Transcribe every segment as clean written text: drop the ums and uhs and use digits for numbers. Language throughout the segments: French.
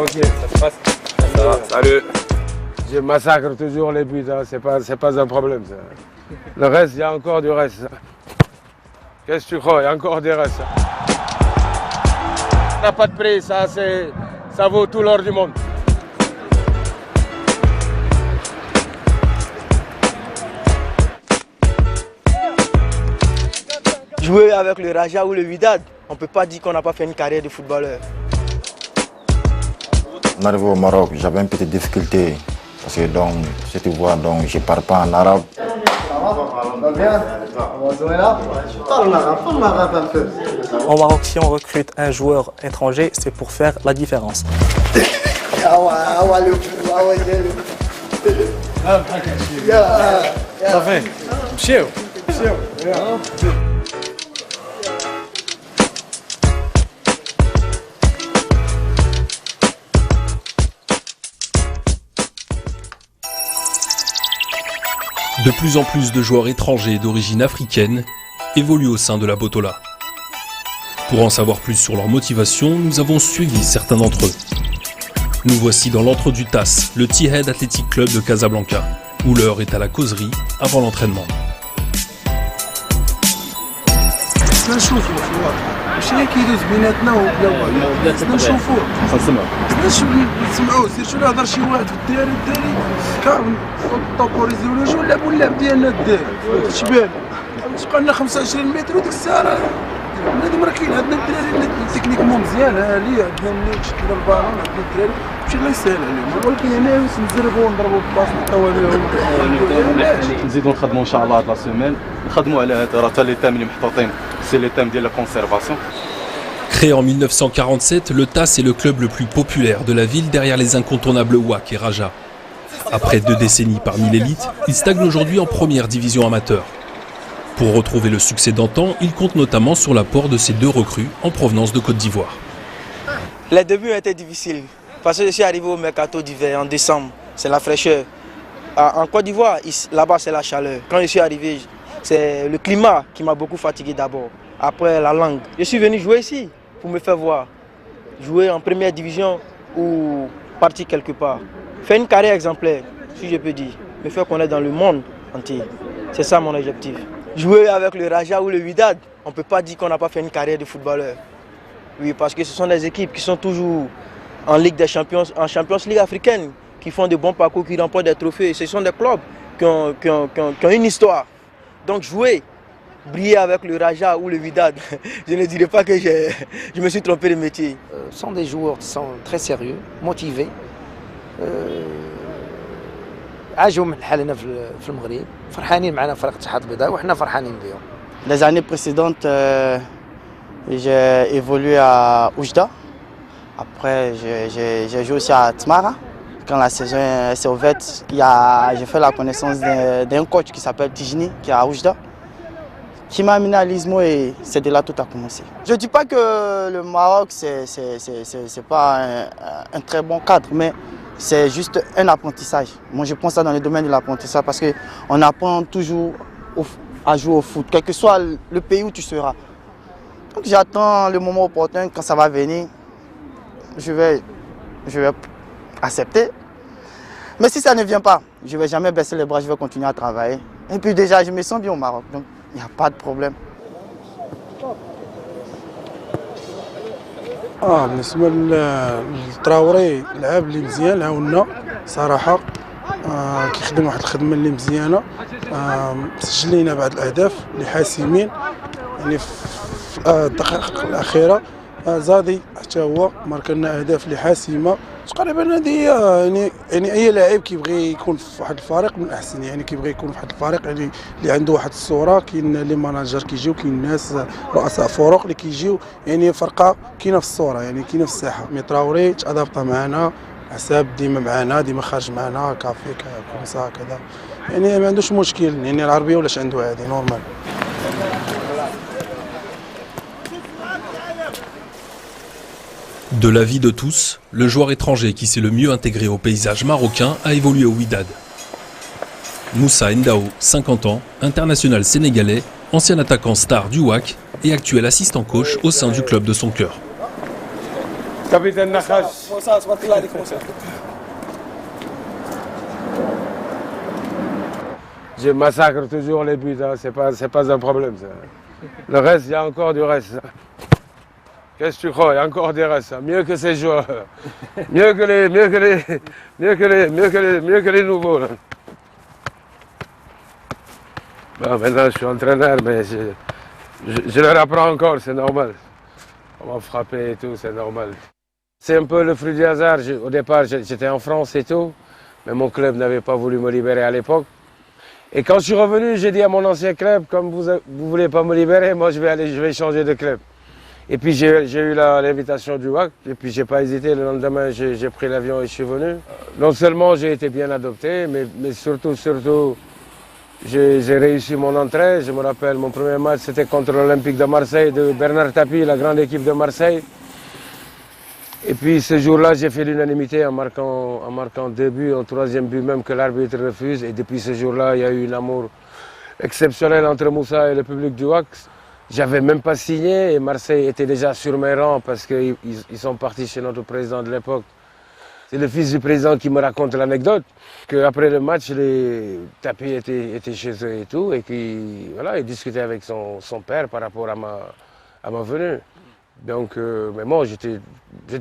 Ok, ça se passe. Ça va, salut. Je massacre toujours les buts, hein. C'est pas un problème. Ça. Le reste, il y a encore du reste. Qu'est-ce que tu crois? Il y a encore du reste. Ça n'a pas de prix, ça vaut tout l'or du monde. Jouer avec le Raja ou le Wydad, on ne peut pas dire qu'on n'a pas fait une carrière de footballeur. En arrivant au Maroc, j'avais une petite difficulté. Parce que donc, si tu vois, donc, je ne parle pas en arabe. Au Maroc, si on recrute un joueur étranger, c'est pour faire la différence. De plus en plus de joueurs étrangers d'origine africaine évoluent au sein de la Botola. Pour en savoir plus sur leur motivation, nous avons suivi certains d'entre eux. Nous voici dans l'antre du TAS, le T-Head Athletic Club de Casablanca, où l'heure est à la causerie avant l'entraînement. شنو كيدوز بيناتنا وبلا والو خصنا نشوفوه خصنا نسمعوه سير شنو يهضر شي واحد في الدراري كامل طوبوريزي ولا جوج لعبوا اللعب ديالنا الدراري تشبان تبقى لنا 25 متر وديك الساعه هذا راه كاين عندنا الدراري التكنيك مو مزيان هالي عندنا ملي تشكل البالون عندنا الدراري ماشي الله يسهل عليهم ولكن هنا نزربوا ونضربوا بلاصه طوالي نزيدوا نخدموا ان شاء الله هاد لا سيمين نخدموا على هاد راه لي تام اللي محطوطين سي لي تام ديال لا كونسيرفاسيون. Créé en 1947, le TAS est le club le plus populaire de la ville derrière les incontournables WAC et Raja. Après 2 décennies parmi l'élite, il stagne aujourd'hui en première division amateur. Pour retrouver le succès d'antan, il compte notamment sur l'apport de ses 2 recrues en provenance de Côte d'Ivoire. Les débuts ont été difficiles parce que je suis arrivé au mercato d'hiver en décembre, c'est la fraîcheur. En Côte d'Ivoire, là-bas c'est la chaleur. Quand je suis arrivé, c'est le climat qui m'a beaucoup fatigué d'abord. Après la langue. Je suis venu jouer ici pour me faire voir. Jouer en première division ou partir quelque part. Faire une carrière exemplaire, si je peux dire. Me faire connaître dans le monde entier. C'est ça mon objectif. Jouer avec le Raja ou le Wydad, on ne peut pas dire qu'on n'a pas fait une carrière de footballeur. Oui, parce que ce sont des équipes qui sont toujours en Ligue des Champions, en Champions League africaine, qui font de bons parcours, qui remportent des trophées. Ce sont des clubs qui ont une histoire. Donc jouer, briller avec le Raja ou le Wydad, je ne dirais pas que je me suis trompé de métier. Ce sont des joueurs qui sont très sérieux, motivés. عاجبهم حالنا في المغرب فرحانين معنا فريق الاتحاد البيضاء وحنا فرحانين بهم. Les années précédentes, j'ai évolué à Oujda. Après, j'ai joué aussi à Tmara. Quand la saison s'est ouverte, j'ai fait la connaissance d'un coach qui s'appelle Tijini, qui est à Oujda, qui m'a amené à l'Ismo et c'est de là tout a commencé. Je ne dis pas que le Maroc, c'est pas un très bon cadre, mais c'est juste un apprentissage. Moi, je pense ça dans le domaine de l'apprentissage parce qu'on apprend toujours à jouer au foot, quel que soit le pays où tu seras. Donc j'attends le moment opportun, quand ça va venir, je vais accepter. Mais si ça ne vient pas, je ne vais jamais baisser les bras, je vais continuer à travailler. Et puis déjà, je me sens bien au Maroc, donc il n'y a pas de problème. بالنسبه للتراوري لعب اللي مزيان عاونا صراحه كيخدم واحد الخدمه اللي مزيانه سجل لينا بعض الاهداف اللي حاسمين يعني في الدقائق الاخيره زادي حتى هو مارك لنا اهداف اللي حاسمه تقريبا هذه يعني اي لاعب كيبغي يكون في واحد الفريق من احسن يعني كيبغي يكون في واحد الفريق يعني اللي عنده واحد الصوره كاين لي ماناجر كيجيو كاين الناس رؤساء فرق اللي كيجيو يعني فرقه كاينه في الصوره يعني كاينه في الساحه ميتراوري تادابطا معنا حساب ديما معنا ديما خارج معنا كافي كومسا كذا يعني ما عندوش مشكل يعني العربيه ولاش عنده هذه نورمال. De l'avis de tous, le joueur étranger qui s'est le mieux intégré au paysage marocain a évolué au Wydad. Moussa Ndao, 50 ans, international sénégalais, ancien attaquant star du WAC et actuel assistant coach au sein du club de son cœur. Capitaine Nakash. Je massacre toujours les buts, hein. C'est pas un problème. Ça. Le reste, il y a encore du reste. Qu'est-ce que tu crois? Il y a encore des restes. Hein. Mieux que ces joueurs. Mieux que les nouveaux. Là. Bon, maintenant, je suis entraîneur, mais je leur apprends encore, c'est normal. On m'a frappé et tout, c'est normal. C'est un peu le fruit du hasard. Au départ, j'étais en France et tout, mais mon club n'avait pas voulu me libérer à l'époque. Et quand je suis revenu, j'ai dit à mon ancien club, comme vous ne voulez pas me libérer, moi je vais changer de club. Et puis j'ai eu l'invitation du WAC, et puis j'ai pas hésité, le lendemain j'ai pris l'avion et je suis venu. Non seulement j'ai été bien adopté, mais surtout, j'ai réussi mon entrée. Je me rappelle, mon premier match c'était contre l'Olympique de Marseille, de Bernard Tapie, la grande équipe de Marseille. Et puis ce jour-là, j'ai fait l'unanimité en marquant 2 buts, un 3e but même que l'arbitre refuse. Et depuis ce jour-là, il y a eu un amour exceptionnel entre Moussa et le public du WAC. J'avais même pas signé et Marseille était déjà sur mes rangs parce qu'ils sont partis chez notre président de l'époque. C'est le fils du président qui me raconte l'anecdote qu'après le match, les tapis étaient chez eux et tout, et qu'il voilà, il discutait avec son père par rapport à ma venue. Donc, mais moi, j'étais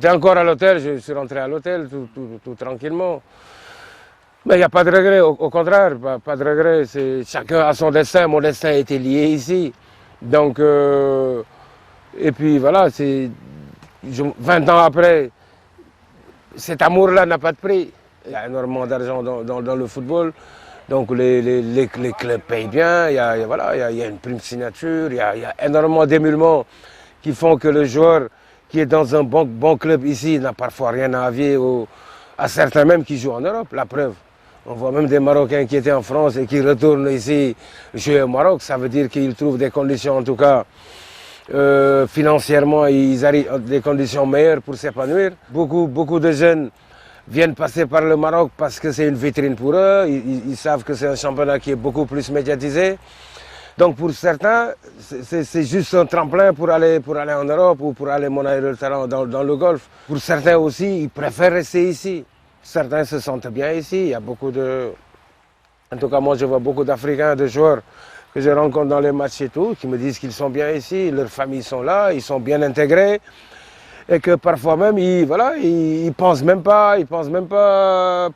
encore à l'hôtel, je suis rentré à l'hôtel tout tranquillement. Mais il n'y a pas de regret, au contraire, pas de regret. Chacun a son destin, mon destin était lié ici. Donc, et puis voilà, 20 ans après, cet amour-là n'a pas de prix. Il y a énormément d'argent dans le football, donc les clubs payent bien, il y a une prime signature, il y a énormément d'émullements qui font que le joueur qui est dans un bon club ici n'a parfois rien à envier à certains même qui jouent en Europe. La preuve, on voit même des Marocains qui étaient en France et qui retournent ici jouer au Maroc. Ça veut dire qu'ils trouvent des conditions, en tout cas financièrement, ils arrivent à des conditions meilleures pour s'épanouir. Beaucoup de jeunes viennent passer par le Maroc parce que c'est une vitrine pour eux. Ils savent que c'est un championnat qui est beaucoup plus médiatisé. Donc pour certains, c'est juste un tremplin pour aller en Europe ou pour aller monter le talent dans le golf. Pour certains aussi, ils préfèrent rester ici. Certains se sentent bien ici. Il y a beaucoup de... En tout cas, moi, je vois beaucoup d'Africains, de joueurs que je rencontre dans les matchs et tout, qui me disent qu'ils sont bien ici, leurs familles sont là, ils sont bien intégrés. Et que parfois même, ils pensent même pas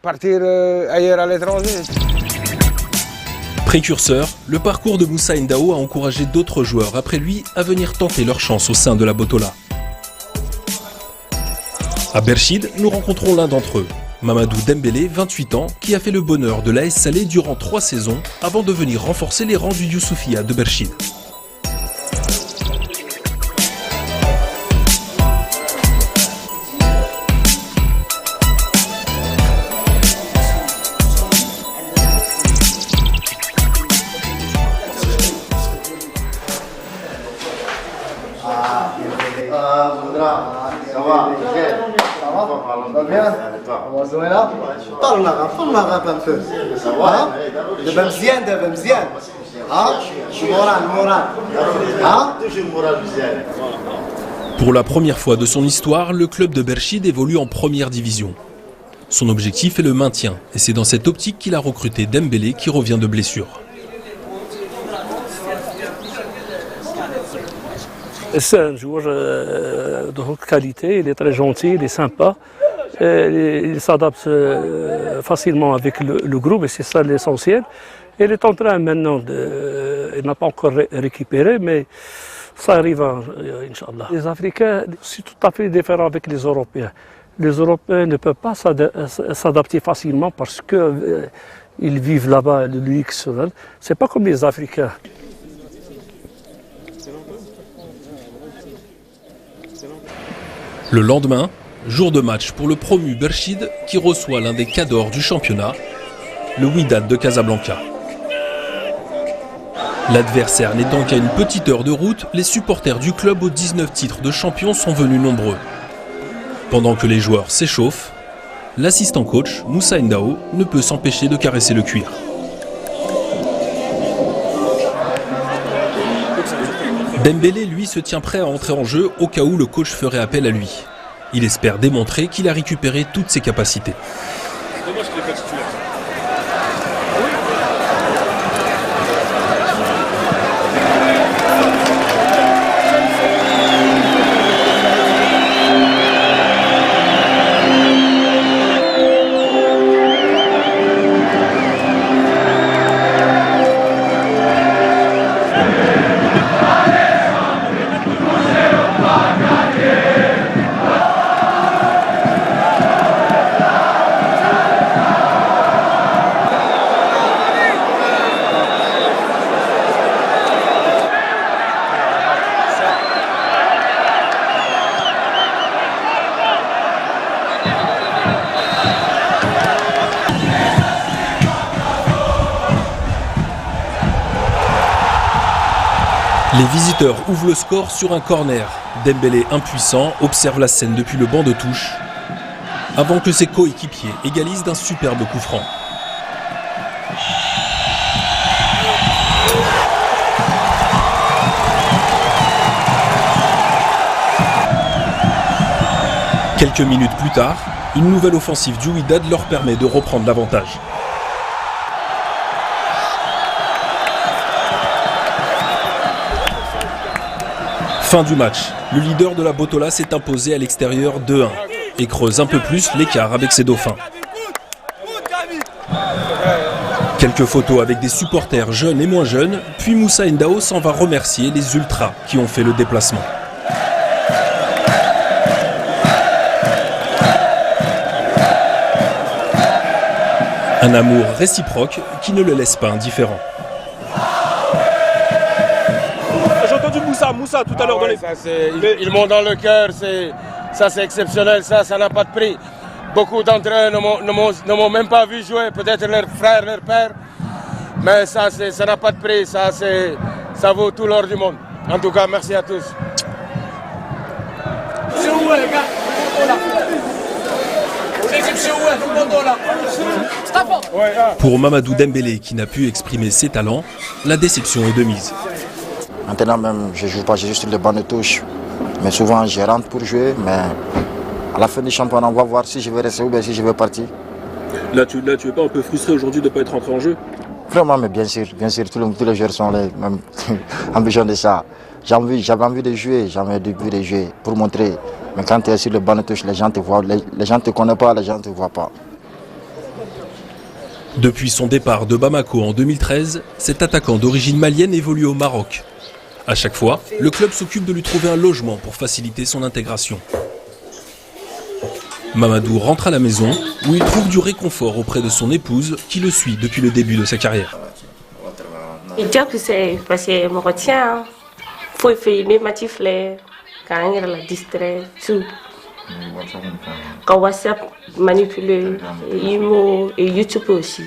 partir ailleurs à l'étranger. Précurseur, le parcours de Moussa Ndao a encouragé d'autres joueurs après lui à venir tenter leur chance au sein de la Botola. À Berchid, nous rencontrons l'un d'entre eux, Mamadou Dembélé, 28 ans, qui a fait le bonheur de l'AS Salé durant 3 saisons avant de venir renforcer les rangs du Youssoufia de Berchid. طلع un peu. دابا مزيان المورال Pour la première fois de son histoire, le club de Berchid évolue en première division. Son objectif est le maintien et c'est dans cette optique qu'il a recruté Dembélé qui revient de blessure. C'est un joueur de haute qualité, il est très gentil, il est sympa. Il s'adapte facilement avec le groupe et c'est ça l'essentiel. Il est en train maintenant il n'a pas encore récupéré, mais ça arrive, Inch'Allah. Les Africains, c'est tout à fait différent avec les Européens. Les Européens ne peuvent pas s'adapter facilement parce qu'ils vivent là-bas le luxe. C'est pas comme les Africains. Le lendemain, jour de match pour le promu Berchid qui reçoit l'un des cadors du championnat, le Wydad de Casablanca. L'adversaire n'étant qu'à une petite heure de route, les supporters du club aux 19 titres de champion sont venus nombreux. Pendant que les joueurs s'échauffent, l'assistant coach, Moussa Ndao, ne peut s'empêcher de caresser le cuir. Dembélé, lui, se tient prêt à entrer en jeu au cas où le coach ferait appel à lui. Il espère démontrer qu'il a récupéré toutes ses capacités. Dommage qu'il n'est pas titulaire. Les visiteurs ouvrent le score sur un corner. Dembélé, impuissant, observe la scène depuis le banc de touche, avant que ses coéquipiers égalisent d'un superbe coup franc. Quelques minutes plus tard, une nouvelle offensive du Wydad leur permet de reprendre l'avantage. Fin du match, le leader de la Botola s'est imposé à l'extérieur 2-1 et creuse un peu plus l'écart avec ses dauphins. Quelques photos avec des supporters jeunes et moins jeunes, puis Moussa Ndao s'en va remercier les ultras qui ont fait le déplacement. Un amour réciproque qui ne le laisse pas indifférent. J'ai entendu Moussa tout à l'heure dans les... Ils m'ont dans le cœur, ça c'est exceptionnel, ça n'a pas de prix. Beaucoup d'entre eux ne m'ont même pas vu jouer, peut-être leurs frères, leurs pères, mais ça n'a pas de prix, ça vaut tout l'or du monde. En tout cas, merci à tous. Pour Mamadou Dembélé, qui n'a pu exprimer ses talents, la déception est de mise. Maintenant même, je ne joue pas, j'ai juste le banc de touche. Mais souvent, je rentre pour jouer, mais à la fin du championnat, on va voir si je vais rester ou bien si je vais partir. Là, tu es pas un peu frustré aujourd'hui de ne pas être rentré en jeu? Vraiment, mais bien sûr, tous les joueurs sont les mêmes ambitions de ça. J'avais envie de jouer, pour montrer. Mais quand tu es sur le banc de touche, les gens te voient, les gens ne te connaissent pas, les gens ne te voient pas. Depuis son départ de Bamako en 2013, cet attaquant d'origine malienne évolue au Maroc. À chaque fois, le club s'occupe de lui trouver un logement pour faciliter son intégration. Mamadou rentre à la maison où il trouve du réconfort auprès de son épouse qui le suit depuis le début de sa carrière. Il dit que c'est parce que je me retiens. Il faut faire des motifs quand il la distrait. Quand WhatsApp manipule, Imo et YouTube aussi.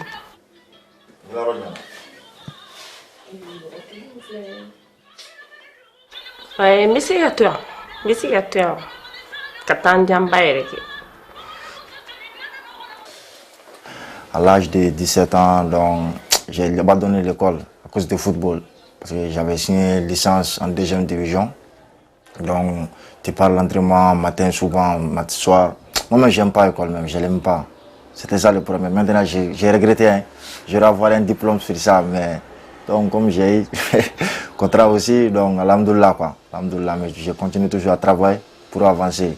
Mais c'est à toi. À l'âge de 17 ans, donc, j'ai abandonné l'école à cause du football. Parce que j'avais signé une licence en 2e division. Donc, tu parles l'entraînement matin, souvent, matin, soir. Moi, je n'aime pas l'école même, je ne l'aime pas. C'était ça le problème. Maintenant, j'ai regretté. Hein. J'aurais avoir un diplôme sur ça. Mais donc, comme j'ai eu contrat aussi, donc, alhamdoulilah, quoi. Alhamdoulilah, mais je continue toujours à travailler pour avancer,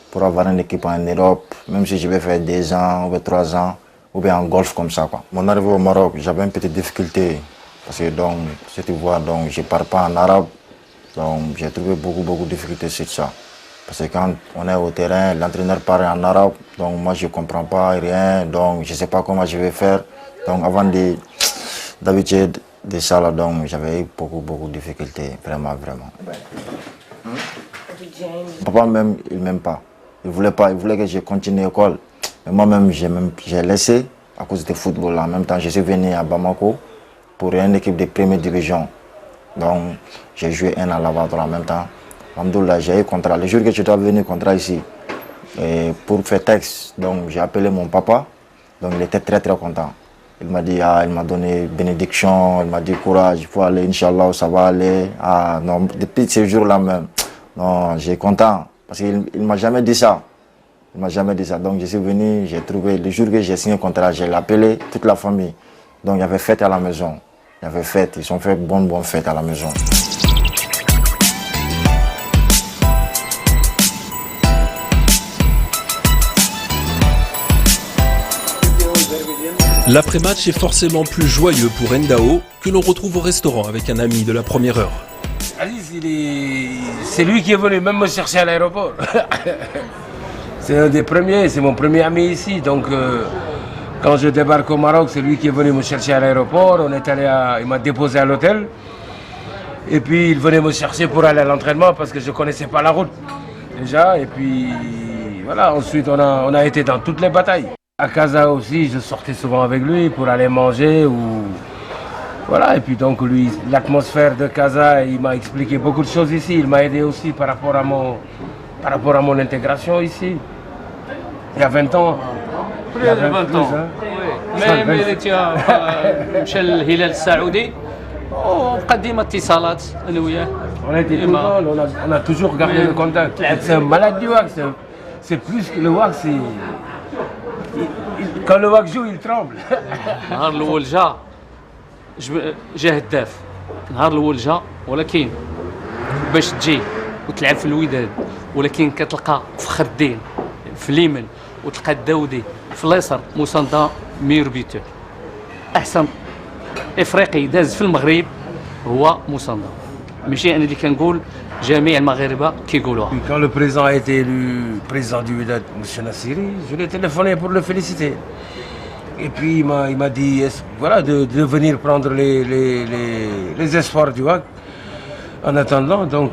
pour avoir une équipe en Europe, même si je vais faire 2 ans ou 3 ans, ou bien en golf comme ça, quoi. Mon arrivée au Maroc, j'avais une petite difficulté. Parce que, donc, si tu vois, donc, je ne parle pas en arabe. Donc j'ai trouvé beaucoup de difficultés sur ça. Parce que quand on est au terrain, l'entraîneur parle en arabe, donc moi je ne comprends pas rien, donc je ne sais pas comment je vais faire. Donc avant d'habitude de ça, là, donc j'avais eu beaucoup de difficultés, vraiment. Papa même, il ne m'aime pas. Il voulait que je continue l'école. Mais moi-même, j'ai laissé à cause du football. En même temps, je suis venu à Bamako pour une équipe de première division. Donc, j'ai joué 1 an là-bas en même temps. Alhamdoulilah, j'ai eu contrat. Le jour que je dois venir contrat ici, pour faire texte, donc j'ai appelé mon papa. Donc, il était très content. Il m'a dit, il m'a donné bénédiction, il m'a dit courage, il faut aller, Inch'Allah, ça va aller. Non, depuis ce jour-là même, non, j'ai content. Parce qu'il ne m'a jamais dit ça. Il m'a jamais dit ça. Donc je suis venu, j'ai trouvé, le jour que j'ai signé le contrat, j'ai appelé toute la famille. Donc il y avait fête à la maison. Il y avait fête, ils ont fait bonne fête à la maison. L'après-match est forcément plus joyeux pour Ndao, que l'on retrouve au restaurant avec un ami de la première heure. Alice, c'est lui qui est venu même me chercher à l'aéroport. C'est un des premiers, c'est mon premier ami ici. Donc quand je débarque au Maroc, c'est lui qui est venu me chercher à l'aéroport. Il m'a déposé à l'hôtel. Et puis il venait me chercher pour aller à l'entraînement parce que je ne connaissais pas la route déjà. Et puis voilà, ensuite on a été dans toutes les batailles. À Casa aussi, je sortais souvent avec lui pour aller manger ou voilà. Et puis donc lui, l'atmosphère de Casa, il m'a expliqué beaucoup de choses ici. Il m'a aidé aussi par rapport à mon intégration ici. Il y a 20 ans. Il y a 20 ans. Même مشى للهلال السعودي وبقى ديما اتصالات انا وياه. On a été tout le monde, on a toujours gardé le contact. C'est un malade du WAC, c'est plus que le WAC, c'est... Quand le WAC joue, il tremble. النهار الاول جا هداف. النهار الاول جا ولكن باش تجي وتلعب في الوداد ولكن كتلقى في فخر الدين في اليمن وتلقى الداودي في اليسر مساندا ميور بيتور. احسن افريقي داز في المغرب هو مساندا. ماشي انا اللي كنقول جميع المغاربه كيقولوها. Quand le président a été élu président du Wydad, M. Nassiri, je l'ai téléphoné pour le féliciter. Et puis il m'a dit voilà, de venir prendre les espoirs du WAC en attendant. Donc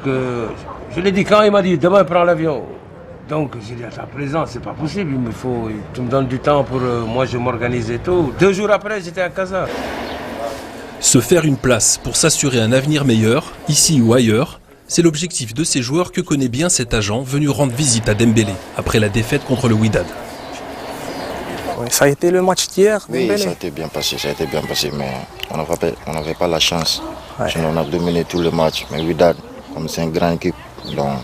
je l'ai dit quand, il m'a dit demain prends l'avion. Donc j'ai dit attends, président, c'est pas possible, tu me donnes du temps pour moi je m'organise et tout. 2 jours après j'étais à Casa. Se faire une place pour s'assurer un avenir meilleur, ici ou ailleurs, c'est l'objectif de ces joueurs que connaît bien cet agent venu rendre visite à Dembélé après la défaite contre le Wydad. Oui, ça a été le match d'hier. Oui, ça a été bien passé, mais on n'avait pas la chance. Ouais. Sinon, on a dominé tout le match. Mais Wydad, comme c'est une grande équipe, donc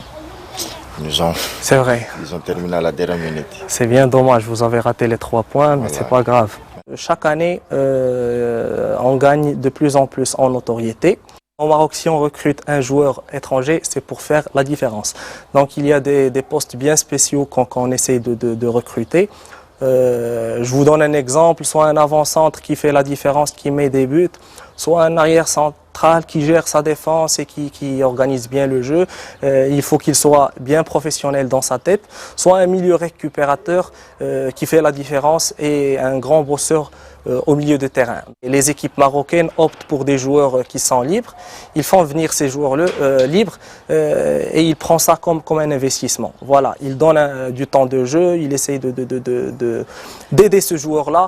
c'est vrai. Ils ont terminé à la dernière minute. C'est bien dommage, vous avez raté les 3 points, mais c'est pas grave. Chaque année, on gagne de plus en plus en notoriété. Au Maroc, si on recrute un joueur étranger, c'est pour faire la différence. Donc il y a des postes bien spéciaux qu'on essaie de recruter. Je vous donne un exemple, soit un avant-centre qui fait la différence, qui met des buts, soit un arrière-central qui gère sa défense et qui organise bien le jeu. Il faut qu'il soit bien professionnel dans sa tête, soit un milieu récupérateur qui fait la différence et un grand bosseur au milieu de terrain. Et les équipes marocaines optent pour des joueurs qui sont libres. Ils font venir ces joueurs libres et ils prennent ça comme un investissement. Voilà, ils donnent du temps de jeu, ils essayent d'aider ce joueur-là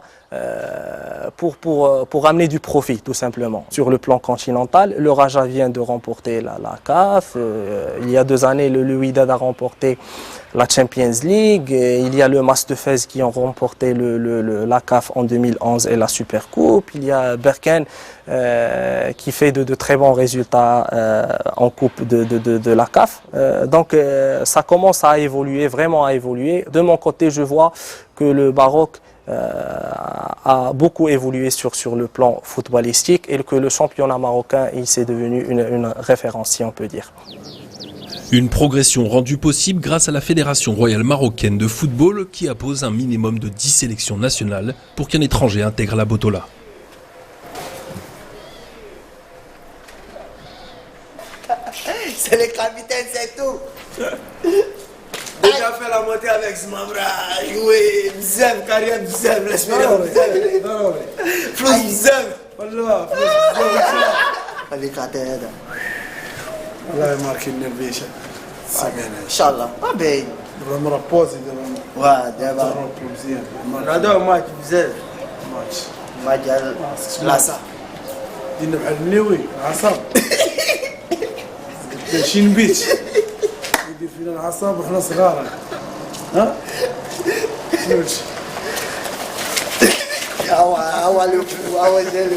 pour amener du profit, tout simplement. Sur le plan continental, le Raja vient de remporter la CAF. Il y a 2 années, le Wydad a remporté la Champions League. Et il y a le Mas de Fès qui ont remporté la CAF en 2011 et la Super Coupe. Il y a Berkane qui fait de très bons résultats en Coupe de la CAF. Donc ça commence à évoluer, vraiment à évoluer. De mon côté, je vois que le Maroc a beaucoup évolué sur le plan footballistique et que le championnat marocain c'est devenu une référence, si on peut dire. Une progression rendue possible grâce à la Fédération royale marocaine de football qui impose un minimum de 10 sélections nationales pour qu'un étranger intègre la Botola. C'est le capitaine, c'est tout. Déjà fait la montée avec Zmabra, joué, bzef, carrière bzef, l'espérance bzef. Flous bzef. Wallah, flous bzef. Allez, Kater. والله ماركين البيشة سمعنا ان شاء الله ما بعيد دابا مرابوزي دابا مزيان هذا ماتش بزاف ماتش لاصا دينا بحال النيوي العصاب شي نبيت يدير فينا العصاب وحنا صغار ها شنو هادشي هو ديالو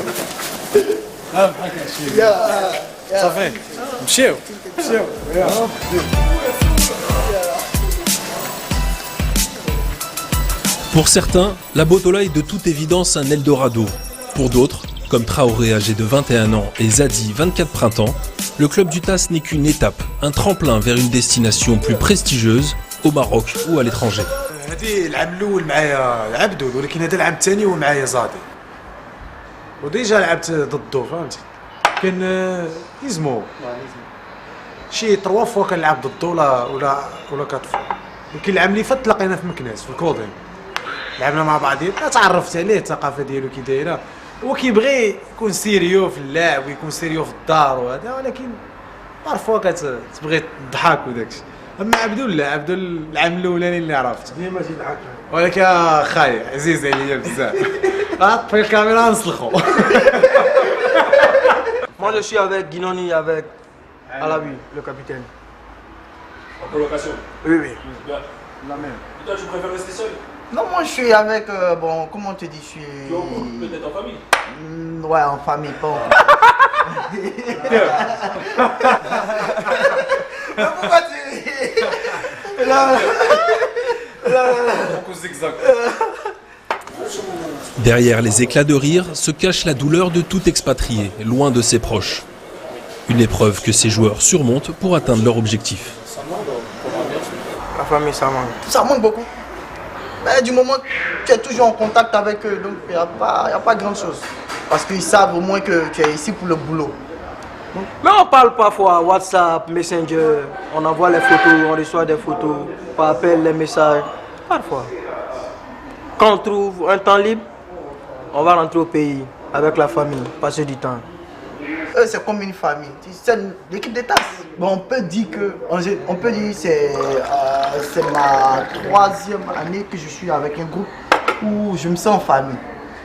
ها بحال هادشي صافي مشيو يلا Pour certains, la Botola est de toute évidence un Eldorado. Pour d'autres, comme Traoré âgé de 21 ans et Zadi 24 printemps, le club du TAS n'est qu'une étape, un tremplin vers une destination plus prestigieuse, au Maroc ou à l'étranger. هذه العام الاول معايا عبدول ولكن هذا العام الثاني هو معايا زادي وديجا لعبت ضده فهمتي كان يزمو شي 3 فوا كنلعب ضده ولا 4 فوا ولكن العام اللي فات تلاقينا في مكناس في الكودين لعبنا مع بعضينا تعرفت عليه الثقافه ديالو كي دايره هو كيبغي يكون سيريو في اللعب ويكون سيريو في الدار وهذا ولكن بارفوا كتبغي تضحك وداكشي اما عبدول لا عبدول العام الاولاني اللي عرفت ديما تيضحك ولكن خاي عزيز عليا بزاف في الكاميرا نسلخو. Moi je suis avec Guinoni, avec Alawi, le capitaine. En colocation? Oui, oui. La même. Et toi tu préfères rester seul? Non, moi je suis avec, bon, comment tu dis, je suis... Tu es en couple, peut-être en famille? Ouais, en famille, pas en Pourquoi tu... Derrière les éclats de rire se cache la douleur de tout expatrié, loin de ses proches. Une épreuve que ces joueurs surmontent pour atteindre leur objectif. La famille, ça manque. Ça manque beaucoup. Mais du moment que tu es toujours en contact avec eux, donc il n'y a pas grand chose. Parce qu'ils savent au moins que tu es ici pour le boulot. Mais on parle parfois WhatsApp, Messenger, on envoie les photos, on reçoit des photos, par appel, les messages, parfois. Quand on trouve un temps libre, on va rentrer au pays avec la famille, passer du temps. Eux, c'est comme une famille. C'est l'équipe des TAS. Bon, on peut dire que c'est ma 3e année que je suis avec un groupe où je me sens en famille.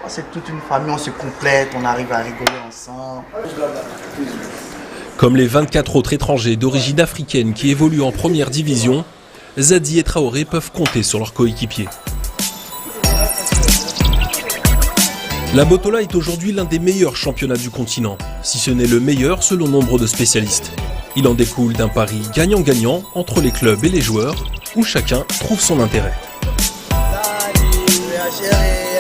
C'est toute une famille, on se complète, on arrive à rigoler ensemble. Comme les 24 autres étrangers d'origine africaine qui évoluent en première division, Zadi et Traoré peuvent compter sur leurs coéquipiers. La Botola est aujourd'hui l'un des meilleurs championnats du continent, si ce n'est le meilleur selon nombre de spécialistes. Il en découle d'un pari gagnant-gagnant entre les clubs et les joueurs, où chacun trouve son intérêt. Salut, ma chérie,